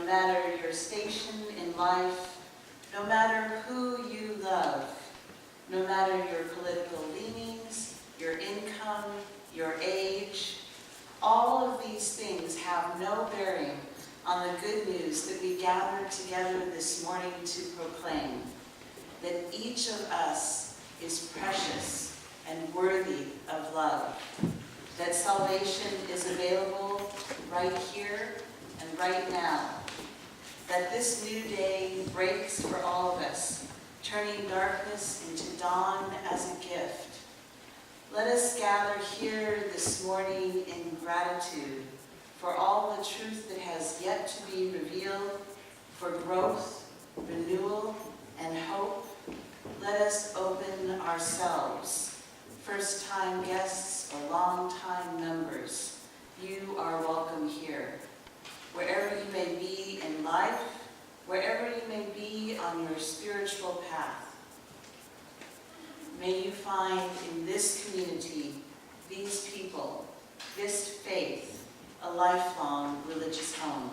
no matter your station in life, no matter who you love, no matter your political leanings, your income, your age, all of these things have no bearing on the good news that we gathered together this morning to proclaim, that each of us is precious and worthy of love, that salvation is available right here and right now, that this new day breaks for all of us, turning darkness into dawn as a gift. Let us gather here this morning in gratitude for all the truth that has yet to be revealed, for growth, renewal, and hope. Let us open ourselves. First-time guests or long-time members, you are welcome here. Wherever you may be in life, wherever you may be on your spiritual path, may you find in this community, these people, this faith, a lifelong religious home.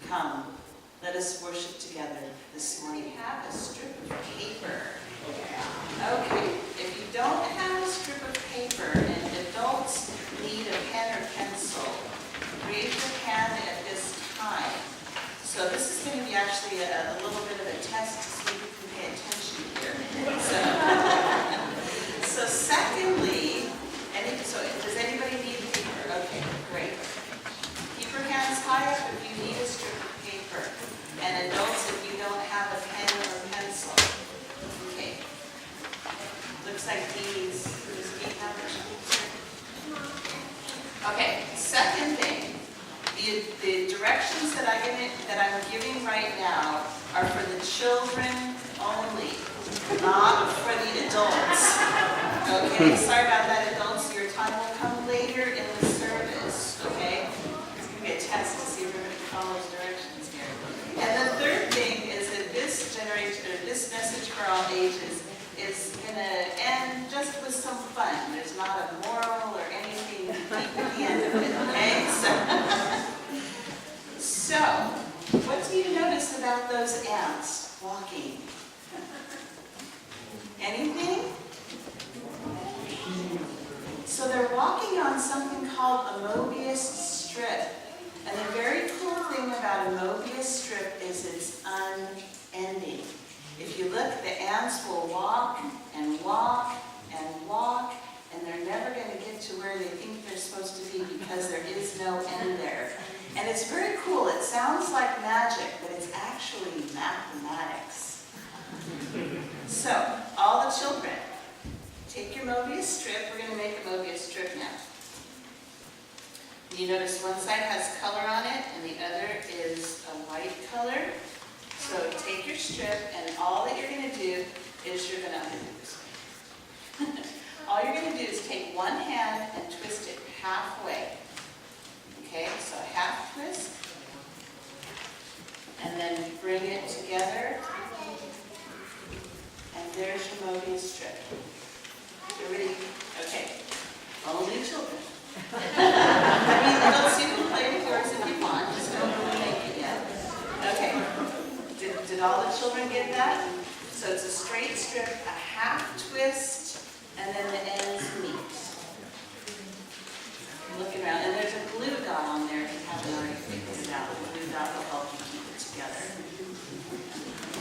Come, let us worship together this morning. We have a strip of paper. Okay, if you don't have a strip of paper and adults need a pen or pencil, raise your hand at this time. So this is going to be actually a little bit of a test to see if you can pay attention here. So secondly, does anybody need paper? Okay, great. Keep your hands high up if you need a strip of paper. And adults, if you don't have a pen or pencil. Okay. Looks like these. Does Dee have a sheet? Okay, second thing. The directions that I'm giving right now are for the children only, not for the adults. Okay, sorry about that, adults. Your time will come later in the service. Okay, it's going to be a test to see if everybody follows directions here. And the third thing is that this generation, or this message for all ages, is going to end just with some fun. There's not a moral or anything deep at the end of it. Okay, so what do you notice about those ants walking? Anything? So they're walking on something called a Möbius strip. And the very cool thing about a Möbius strip is it's unending. If you look, the ants will walk and walk and walk, and they're never going to get to where they think they're supposed to be because there is no end there. And it's very cool. It sounds like magic, but it's actually mathematics. So, all the children, take your Möbius strip. We're going to make a Möbius strip now. You notice one side has color on it, and the other is a white color. So take your strip, and all that you're going to do is you're going to undo this. All you're going to do is take one hand and twist it halfway. Okay, so a half twist, and then bring it together, and there's your Möbius strip. Everybody, okay, only children. I mean, adults, you can play with yours if you want, just don't really make it yet. Okay, did all the children get that? So it's a straight strip, a half twist, and then the ends meet. Looking around, and there's a glue dot on there if you haven't already figured it out. The glue dot will help you keep it together.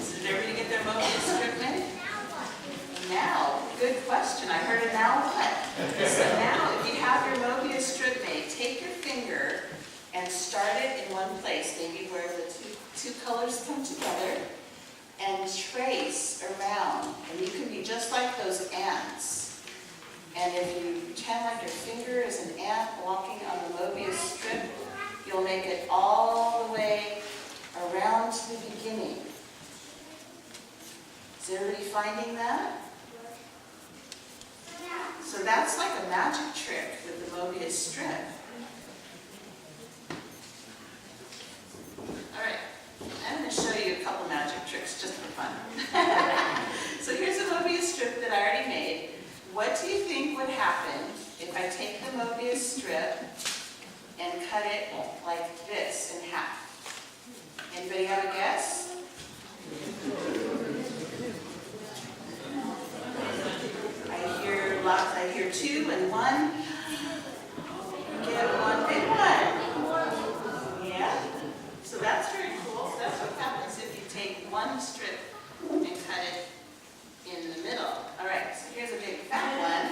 So did everybody get their Möbius strip made? Now, good question. I heard a now what? So now, if you have your Möbius strip made, take your finger and start it in one place, maybe where the two colors come together, and trace around. And you can be just like those ants. And if you pretend like your finger is an ant walking on the Möbius strip, you'll make it all the way around to the beginning. Is everybody finding that? So that's like a magic trick with the Möbius strip. All right, I'm going to show you a couple magic tricks just for fun. So here's a Möbius strip that I already made. What do you think would happen if I take the Möbius strip and cut it like this in half? Anybody have a guess? I hear lots. I hear 2 and 1. Get one big one. Yeah. So that's very cool. So that's what happens if you take one strip and cut it in the middle. All right. So here's a big fat one.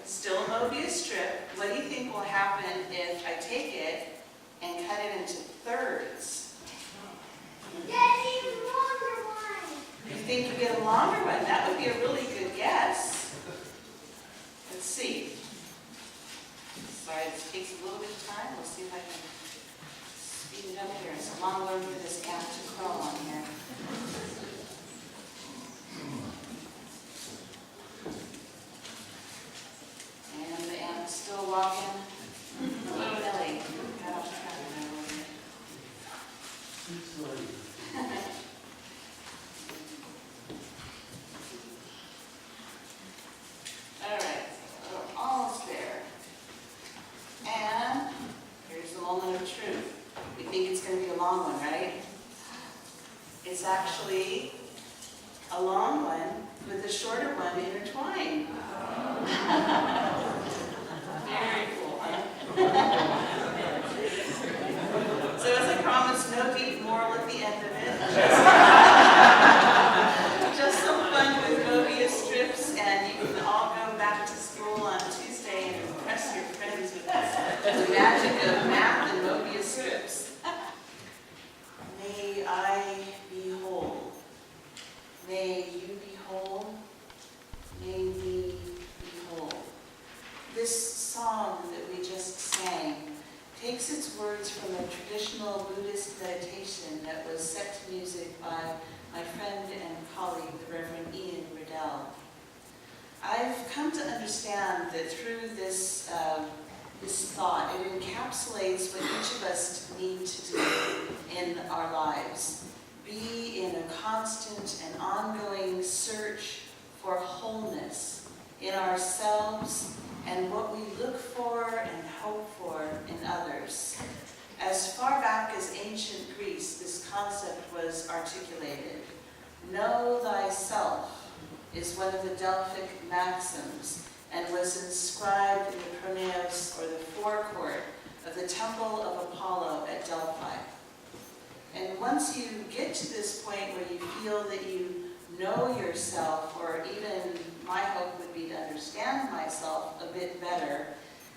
Still a Möbius strip. What do you think will happen if I take it and cut it into thirds? You think you get a longer one? That would be a really good guess. Let's see. Sorry, this takes a little bit of time. We'll see if I can speed it up here. It's a long road for this ant to crawl on here. And the ant's still walking. Hello, Nellie. Got off track a little bit. All right, so we're almost there. And here's the moment of truth. We think it's going to be a long one, right? It's actually a long one with a shorter one intertwined. Very cool, huh? So as I promised, no deep moral at the end of it. Just some fun with Möbius strips, and you can all go back to school on Tuesday and impress your friends with the magic of math and Möbius strips. May I be whole. May you be whole. May we be whole. This song that we just sang takes its words from a traditional Buddhist meditation that was set to music by my friend and colleague, the Reverend Ian Riddell. I've come to understand that through this thought, it encapsulates what each of us need to do in our lives. Be in a constant and ongoing search for wholeness in ourselves and what we look for and hope for in others. As far back as ancient Greece, this concept was articulated. Know thyself is one of the Delphic maxims and was inscribed in the pronaos, or the forecourt, of the temple of Apollo at Delphi. And once you get to this point where you feel that you know yourself, or even my hope would be to understand myself a bit better,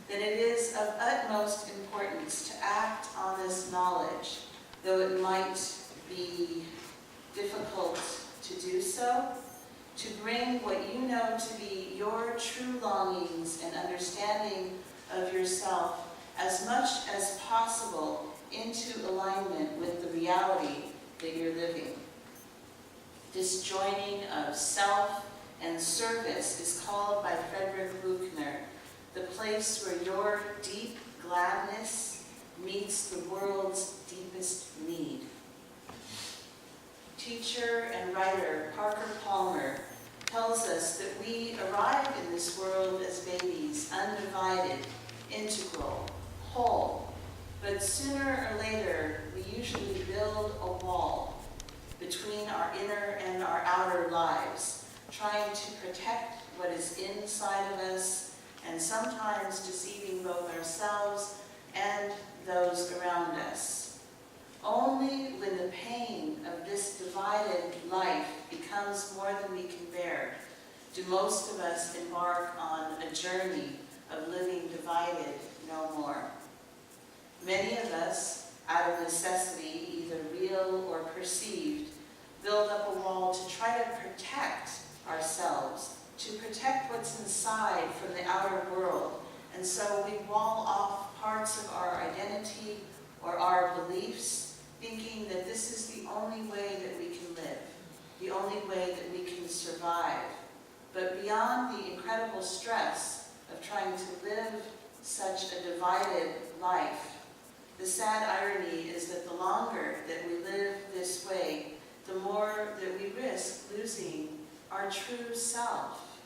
then it is of utmost importance to act on this knowledge, though it might be difficult to do so, to bring what you know to be your true longings and understanding of yourself as much as possible into alignment with the reality that you're living. This joining of self and service is called by Frederick Buchner the place where your deep gladness meets the world's deepest need. Teacher and writer Parker Palmer tells us that we arrive in this world as babies, undivided, integral, whole, but sooner or later we usually build a wall between our inner and our outer lives, trying to protect what is inside of us and sometimes deceiving both ourselves and those around us. Only when the pain of this divided life becomes more than we can bear do most of us embark on a journey of living divided no more. Many of us, out of necessity, either real or perceived, build up a wall to try to protect ourselves, to protect what's inside from the outer world. And so we wall off parts of our identity or our beliefs, thinking that this is the only way that we can live, the only way that we can survive. But beyond the incredible stress of trying to live such a divided life, the sad irony is that the longer that we live this way, the more that we risk losing our true self.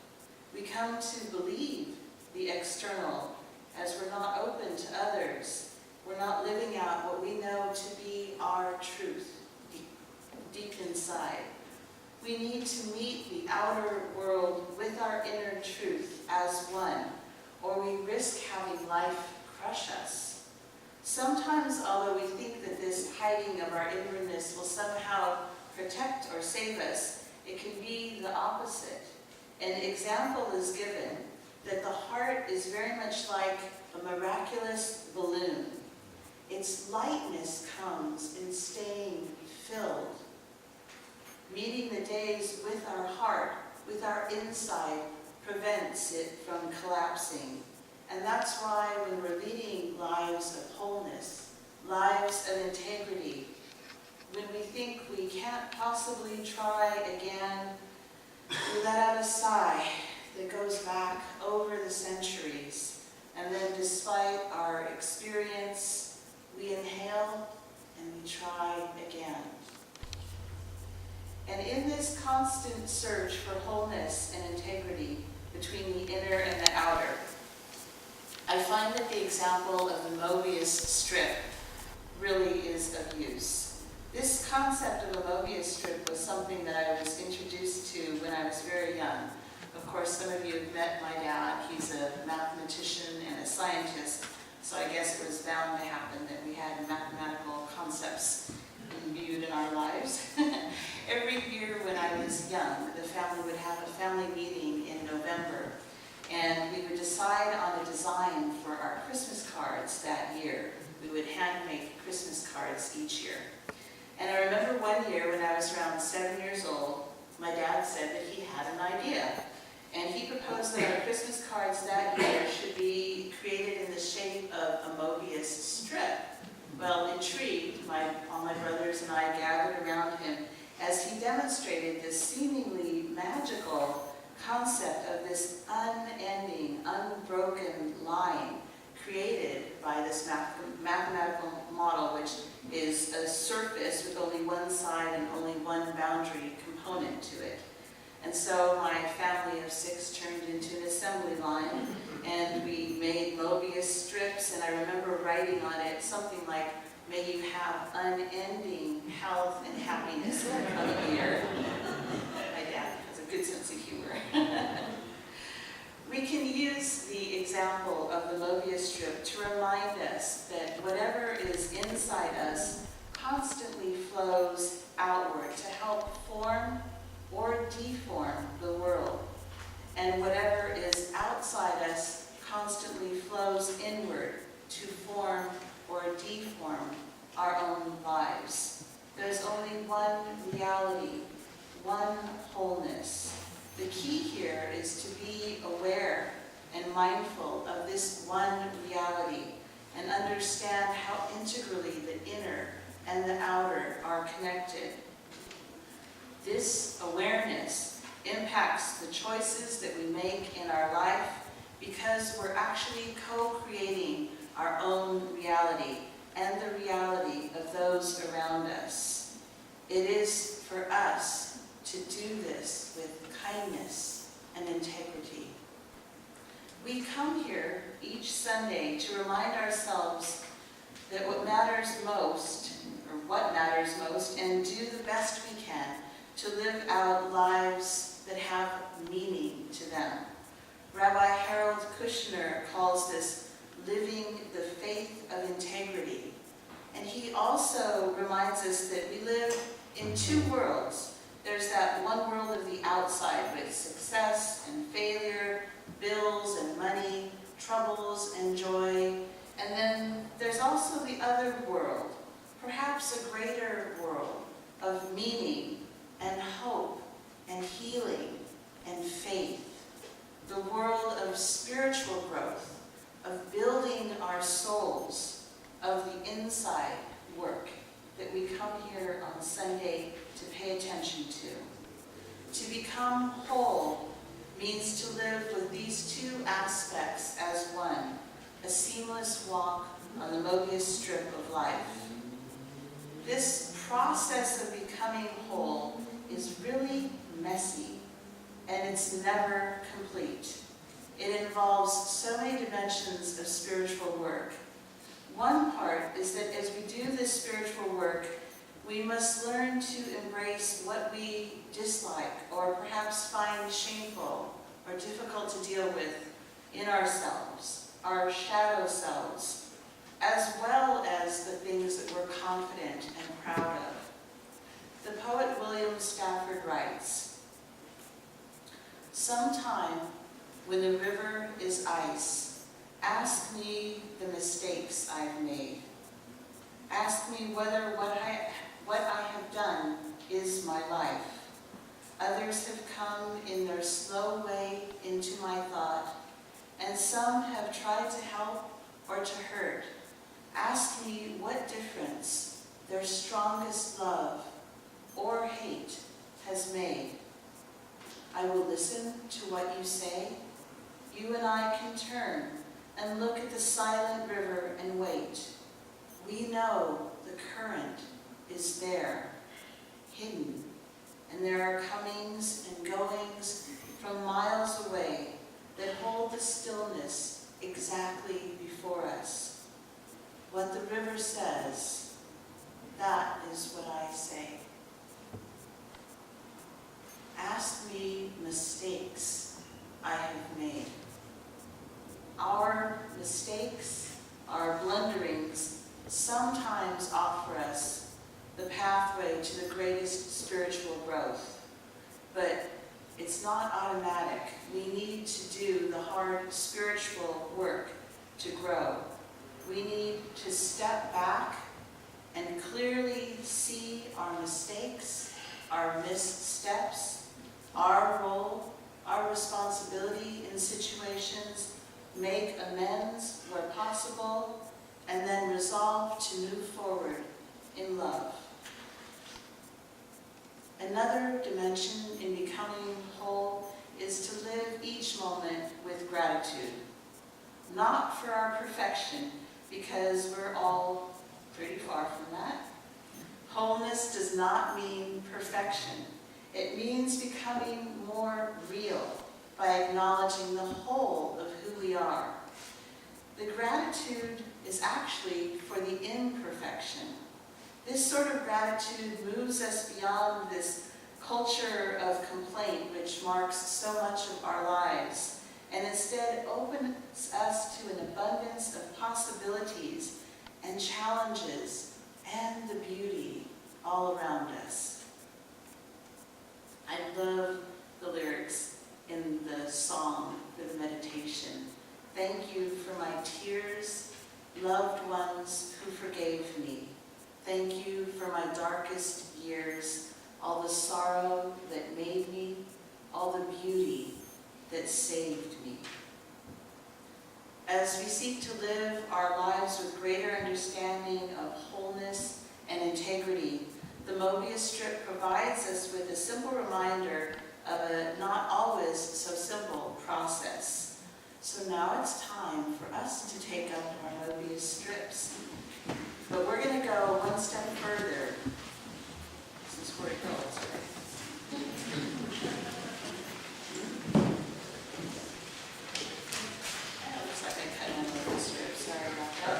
We come to believe the external as we're not open to others. We're not living out what we know to be our truth. deep inside. We need to meet the outer world with our inner truth as one, or we risk having life crush us. Sometimes, although we think that this hiding of our inwardness will somehow protect or save us, it can be the opposite. An example is given that the heart is very much like a miraculous balloon. Its lightness comes in staying filled. Meeting the days with our heart, with our inside, prevents it from collapsing. And that's why when we're leading lives of wholeness, lives of integrity, when we think we can't possibly try again, we let out a sigh that goes back over the centuries. And then despite our experience, we inhale and we try again. And in this constant search for wholeness and integrity between the inner and the outer, I find that the example of the Möbius strip really is of use. This concept of a Möbius strip was something that I was introduced to when I was very young. Of course, some of you have met my dad. He's a mathematician and a scientist, so I guess it was bound to happen that we had mathematical concepts imbued in our lives. Every year when I was young, the family would have a family meeting in November, and we would decide on a design for our Christmas cards that year. We would hand make Christmas cards each year. And I remember one year when I was around 7 years old, my dad said that he had an idea. And he proposed that our Christmas cards that year should be created in the shape of a Möbius strip. Well, intrigued, all my brothers and I gathered around him as he demonstrated this seemingly magical concept of this unending, unbroken line created by this mathematical model, which is a surface with only one side and only one boundary component to it. And so my family of 6 turned into an assembly line, and we made Möbius strips, and I remember writing on it something like, "May you have unending health and happiness in the coming year." My dad has a good sense of humor. We can use the example of the Möbius strip to remind us that whatever is inside us constantly flows outward to help form or deform the world. And whatever is outside us constantly flows inward to form or deform our own lives. There's only one reality, one wholeness. The key here is to be aware and mindful of this one reality and understand how integrally the inner and the outer are connected. This awareness impacts the choices that we make in our life because we're actually co-creating our own reality and the reality of those around us. It is for us to do this with kindness and integrity. We come here each Sunday to remind ourselves that what matters most, and do the best we can to live out lives that have meaning to them. Rabbi Harold Kushner calls this living the faith of integrity. And he also reminds us that we live in 2 worlds. There's that one world of the outside with success and failure, bills and money, troubles and joy. And then there's also the other world, perhaps a greater world of meaning and hope and healing and faith. The world of spiritual growth, of building our souls, of the inside work that we come here on Sunday to pay attention to. To become whole means to live with these 2 aspects as one, a seamless walk on the Möbius strip of life. This process of becoming whole is really messy, and it's never complete. It involves so many dimensions of spiritual work. One part is that as we do this spiritual work, We must learn to embrace what we dislike or perhaps find shameful or difficult to deal with in ourselves, our shadow selves, as well as the things that we're confident and proud of. The poet William Stafford writes, "Sometime when the river is ice, ask me the mistakes I've made. Ask me whether what I have done is my life. Others have come in their slow way into my thought, and some have tried to help or to hurt. Ask me what difference their strongest love or hate has made. I will listen to what you say. You and I can turn and look at the silent river and wait. We know the current is there, hidden, and there are comings and goings from miles away that hold the stillness exactly before us. What the river says, that is what I say. Ask me mistakes I have made." Our mistakes, our blunderings, sometimes offer us the pathway to the greatest spiritual growth. But it's not automatic. We need to do the hard spiritual work to grow. We need to step back and clearly see our mistakes, our missteps, our role, our responsibility in situations, make amends where possible, and then resolve to move forward in love. Another dimension in becoming whole is to live each moment with gratitude. Not for our perfection, because we're all pretty far from that. Wholeness does not mean perfection. It means becoming more real by acknowledging the whole of who we are. The gratitude is actually for the imperfection. This sort of gratitude moves us beyond this culture of complaint which marks so much of our lives, and instead opens us to an abundance of possibilities and challenges and the beauty all around us. I love the lyrics in the song for the meditation. Thank you for my tears, loved ones who forgave me. Thank you for my darkest years, all the sorrow that made me, all the beauty that saved me. As we seek to live our lives with greater understanding of wholeness and integrity, the Möbius strip provides us with a simple reminder of a not always so simple process. So now it's time for us to take up our Möbius strips. But we're going to go one step further. This is where it goes, right? It looks like I cut my Möbius strip. Sorry about that.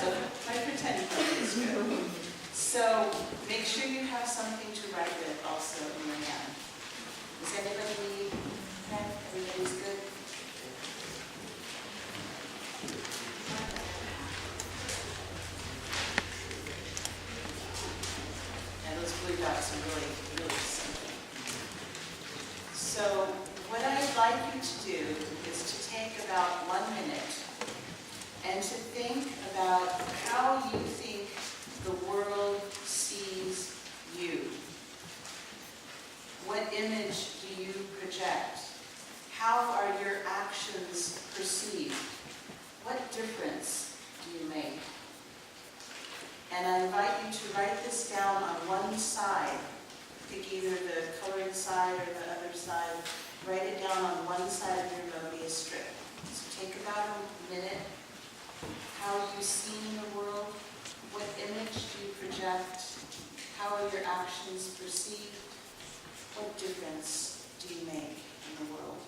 So I pretend Möbius strip. So make sure you have something to write with also in your hand. Does anybody need a pen? Everybody's good? Yeah, those blue dots are really, really simple. So what I'd like you to do is to take about 1 minute and to think about how you think the world sees you. What image do you project? How are your actions perceived? What difference do you make? And I invite you to write this down on one side. Pick either the colored side or the other side. Write it down on one side of your Möbius strip. So take about a minute. How are you seeing the world? What image do you project? How are your actions perceived? What difference do you make in the world?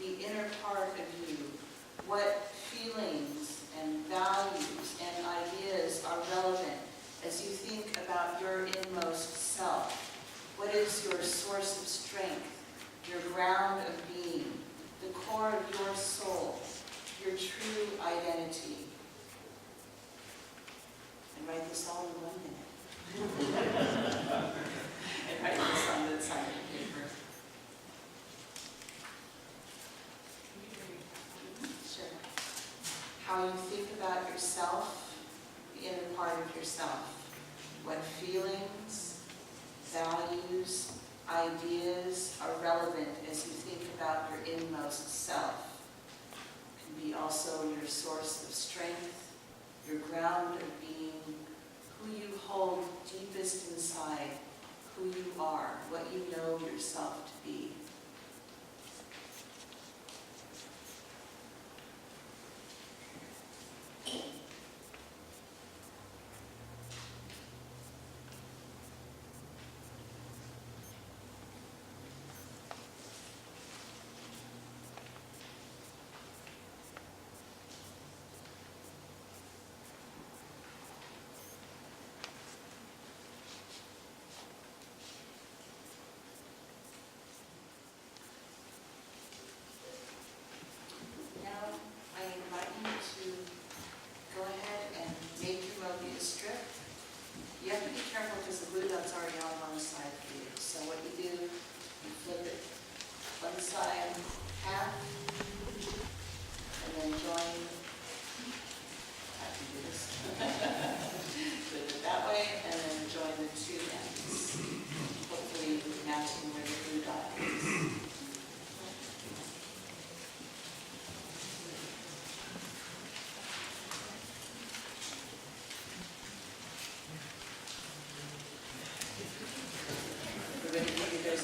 the inner part of you, what feelings and values and ideas are relevant as you think about your inmost self. What is your source of strength, your ground of being, the core of your soul, your true identity? And write this all in 1 minute. And write this on the side of the paper. Sure. How you think about yourself, the inner part of yourself. What feelings, values, ideas are relevant as you think about your inmost self. It can be also your source of strength, your ground of being, who you hold deepest inside, who you are, what you know yourself to be.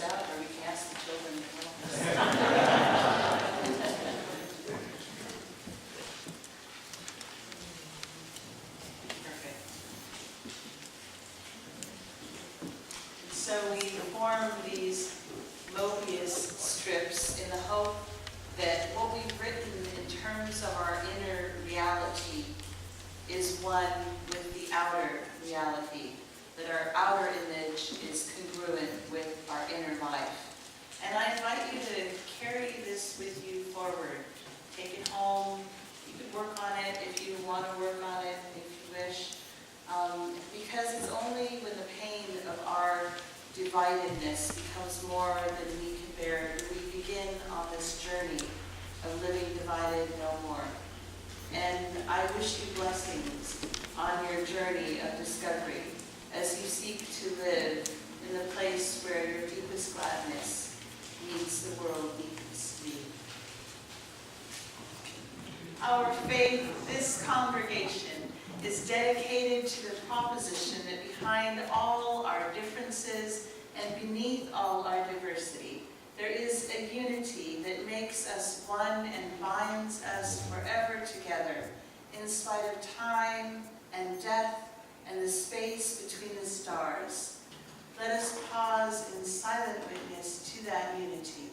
Out, or we can ask the children to help us. Perfect. So we form these Möbius strips in the hope that what we've written in terms of our inner reality is one with the outer reality, that our outer image is congruent with our inner life. And I invite you to carry this with you forward. Take it home. You could work on it if you want to work on it, if you wish. Because it's only when the pain of our dividedness becomes more than we can bear that we begin on this journey of living divided no more. And I wish you blessings on your journey of discovery as you seek to live in the place where your deepest gladness meets the world deepest need. Our faith, this congregation, is dedicated to the proposition that behind all our differences and beneath all our diversity, there is a unity that makes us one and binds us forever together, in spite of time and death and the space between the stars. Let us pause in silent witness to that unity.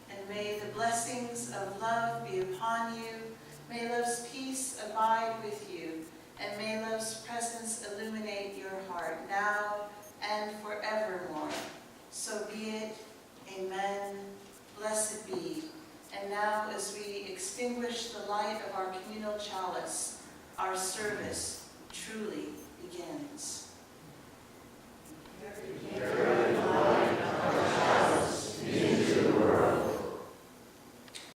And may the blessings of love be upon you. May love's peace abide with you. And may